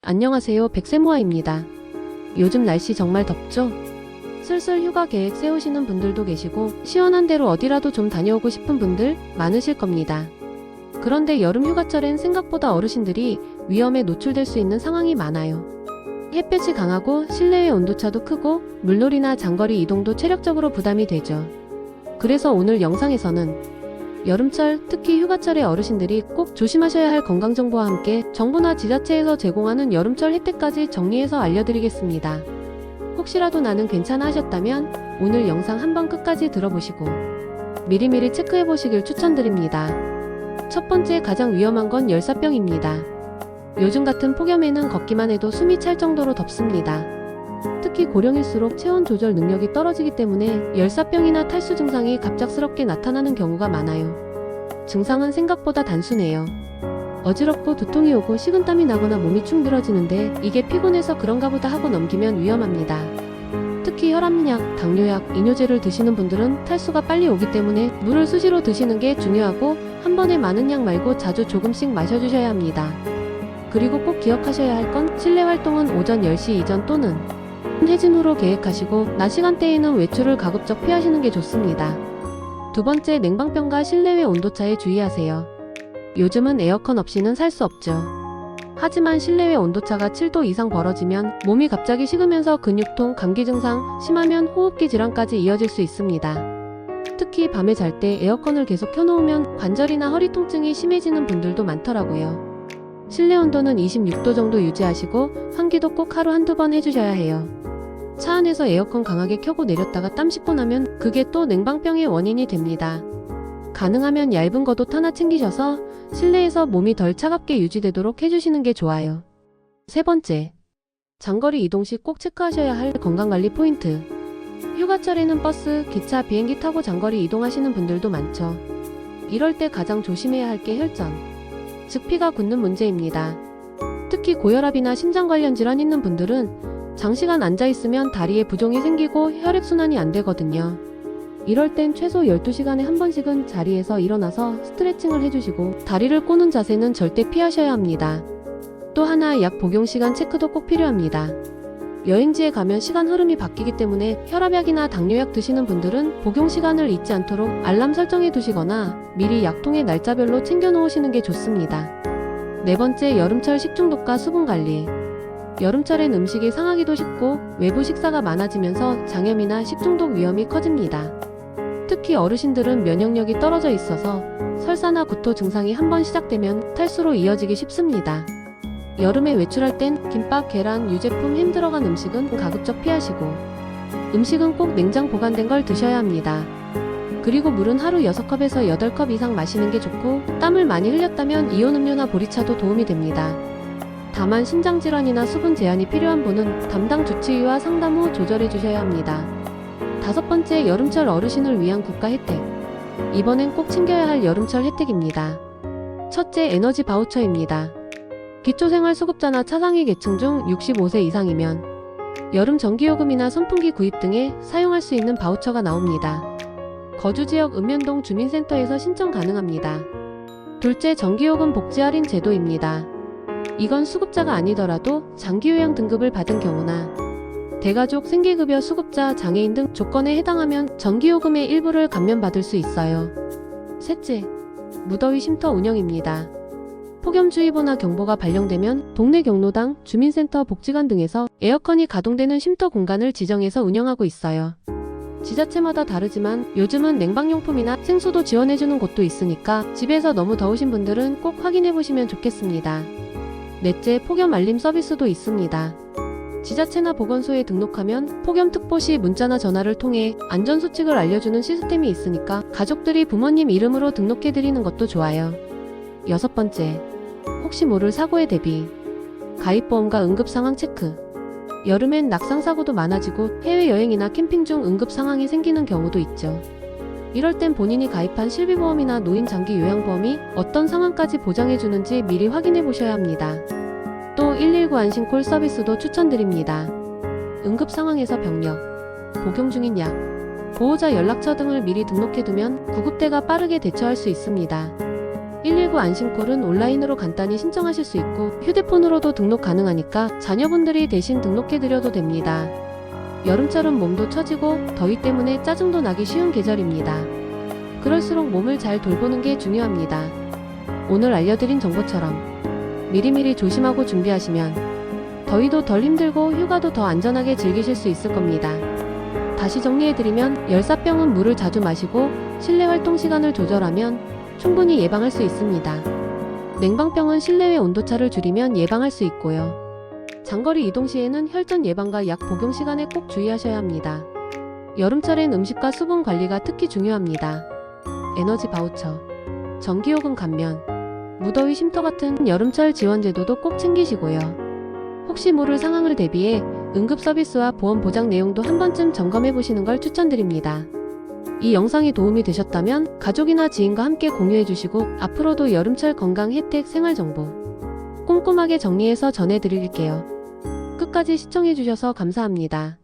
안녕하세요, 백세모아입니다. 요즘 날씨 정말 덥죠? 슬슬 휴가 계획 세우시는 분들도 계시고 시원한 데로 어디라도 좀 다녀오고 싶은 분들 많으실 겁니다. 그런데 여름 휴가철엔 생각보다 어르신들이 위험에 노출될 수 있는 상황이 많아요. 햇볕이 강하고 실내의 온도차도 크고 물놀이나 장거리 이동도 체력적으로 부담이 되죠. 그래서 오늘 영상에서는 여름철, 특히 휴가철의 어르신들이 꼭 조심하셔야 할 건강정보와 함께 정부나 지자체에서 제공하는 여름철 혜택까지 정리해서 알려드리겠습니다. 혹시라도 나는 괜찮아 하셨다면 오늘 영상 한번 끝까지 들어보시고 미리미리 체크해보시길 추천드립니다. 첫 번째, 가장 위험한 건 열사병입니다. 요즘 같은 폭염에는 걷기만 해도 숨이 찰 정도로 덥습니다. 특히 고령일수록 체온 조절 능력이 떨어지기 때문에 열사병이나 탈수 증상이 갑작스럽게 나타나는 경우가 많아요. 증상은 생각보다 단순해요. 어지럽고 두통이 오고 식은땀이 나거나 몸이 축 늘어지는데 이게 피곤해서 그런가 보다 하고 넘기면 위험합니다. 특히 혈압약, 당뇨약, 이뇨제를 드시는 분들은 탈수가 빨리 오기 때문에 물을 수시로 드시는 게 중요하고 한 번에 많은 양 말고 자주 조금씩 마셔주셔야 합니다. 그리고 꼭 기억하셔야 할 건 실내 활동은 오전 10시 이전 또는 해진 후로 계획하시고 낮 시간대에는 외출을 가급적 피하시는 게 좋습니다. 두 번째, 냉방병과 실내외 온도차에 주의하세요. 요즘은 에어컨 없이는 살 수 없죠. 하지만 실내외 온도차가 7도 이상 벌어지면 몸이 갑자기 식으면서 근육통, 감기 증상, 심하면 호흡기 질환까지 이어질 수 있습니다. 특히 밤에 잘 때 에어컨을 계속 켜놓으면 관절이나 허리 통증이 심해지는 분들도 많더라고요. 실내 온도는 26도 정도 유지하시고 환기도 꼭 하루 한두 번 해주셔야 해요. 차 안에서 에어컨 강하게 켜고 내렸다가 땀 씻고 나면 그게 또 냉방병의 원인이 됩니다. 가능하면 얇은 겉옷 하나 챙기셔서 실내에서 몸이 덜 차갑게 유지되도록 해주시는 게 좋아요. 세 번째, 장거리 이동 시 꼭 체크하셔야 할 건강관리 포인트. 휴가철에는 버스, 기차, 비행기 타고 장거리 이동하시는 분들도 많죠. 이럴 때 가장 조심해야 할 게 혈전, 즉 피가 굳는 문제입니다. 특히 고혈압이나 심장 관련 질환 있는 분들은 장시간 앉아있으면 다리에 부종이 생기고 혈액순환이 안 되거든요. 이럴 땐 최소 12시간에 한 번씩은 자리에서 일어나서 스트레칭을 해주시고 다리를 꼬는 자세는 절대 피하셔야 합니다. 또 하나, 약 복용 시간 체크도 꼭 필요합니다. 여행지에 가면 시간 흐름이 바뀌기 때문에 혈압약이나 당뇨약 드시는 분들은 복용 시간을 잊지 않도록 알람 설정해 두시거나 미리 약통에 날짜별로 챙겨 놓으시는 게 좋습니다. 네 번째, 여름철 식중독과 수분관리. 여름철엔 음식이 상하기도 쉽고 외부 식사가 많아지면서 장염이나 식중독 위험이 커집니다. 특히 어르신들은 면역력이 떨어져 있어서 설사나 구토 증상이 한번 시작되면 탈수로 이어지기 쉽습니다. 여름에 외출할 땐 김밥, 계란, 유제품, 햄 들어간 음식은 가급적 피하시고 음식은 꼭 냉장 보관된 걸 드셔야 합니다. 그리고 물은 하루 6컵에서 8컵 이상 마시는 게 좋고 땀을 많이 흘렸다면 이온 음료나 보리차도 도움이 됩니다. 다만 신장질환이나 수분 제한이 필요한 분은 담당 주치의와 상담 후 조절해 주셔야 합니다. 다섯 번째, 여름철 어르신을 위한 국가 혜택. 이번엔 꼭 챙겨야 할 여름철 혜택입니다. 첫째, 에너지 바우처입니다. 기초생활수급자나 차상위 계층 중 65세 이상이면 여름 전기요금이나 선풍기 구입 등에 사용할 수 있는 바우처가 나옵니다. 거주지역 읍면동 주민센터에서 신청 가능합니다. 둘째, 전기요금 복지 할인 제도입니다. 이건 수급자가 아니더라도 장기요양 등급을 받은 경우나 대가족, 생계급여 수급자, 장애인 등 조건에 해당하면 전기요금의 일부를 감면받을 수 있어요. 셋째, 무더위 쉼터 운영입니다. 폭염주의보나 경보가 발령되면 동네 경로당, 주민센터, 복지관 등에서 에어컨이 가동되는 쉼터 공간을 지정해서 운영하고 있어요. 지자체마다 다르지만 요즘은 냉방용품이나 생수도 지원해주는 곳도 있으니까 집에서 너무 더우신 분들은 꼭 확인해보시면 좋겠습니다. 넷째, 폭염 알림 서비스도 있습니다. 지자체나 보건소에 등록하면 폭염특보 시 문자나 전화를 통해 안전수칙을 알려주는 시스템이 있으니까 가족들이 부모님 이름으로 등록해드리는 것도 좋아요. 여섯 번째, 혹시 모를 사고에 대비. 가입보험과 응급상황 체크. 여름엔 낙상사고도 많아지고 해외여행이나 캠핑 중 응급상황이 생기는 경우도 있죠. 이럴 땐 본인이 가입한 실비보험이나 노인장기 요양보험이 어떤 상황까지 보장해주는지 미리 확인해 보셔야 합니다. 또 119 안심콜 서비스도 추천드립니다. 응급상황에서 병력, 복용 중인 약, 보호자 연락처 등을 미리 등록해두면 구급대가 빠르게 대처할 수 있습니다. 119 안심콜은 온라인으로 간단히 신청하실 수 있고 휴대폰으로도 등록 가능하니까 자녀분들이 대신 등록해드려도 됩니다. 여름철은 몸도 처지고 더위 때문에 짜증도 나기 쉬운 계절입니다. 그럴수록 몸을 잘 돌보는 게 중요합니다. 오늘 알려드린 정보처럼 미리미리 조심하고 준비하시면 더위도 덜 힘들고 휴가도 더 안전하게 즐기실 수 있을 겁니다. 다시 정리해드리면 열사병은 물을 자주 마시고 실내 활동 시간을 조절하면 충분히 예방할 수 있습니다. 냉방병은 실내외 온도차를 줄이면 예방할 수 있고요. 장거리 이동 시에는 혈전 예방과 약 복용 시간에 꼭 주의하셔야 합니다. 여름철엔 음식과 수분 관리가 특히 중요합니다. 에너지 바우처, 전기요금 감면, 무더위 쉼터 같은 여름철 지원 제도도 꼭 챙기시고요. 혹시 모를 상황을 대비해 응급 서비스와 보험 보장 내용도 한 번쯤 점검해 보시는 걸 추천드립니다. 이 영상이 도움이 되셨다면 가족이나 지인과 함께 공유해 주시고 앞으로도 여름철 건강 혜택 생활 정보 꼼꼼하게 정리해서 전해드릴게요. 끝까지 시청해 주셔서 감사합니다.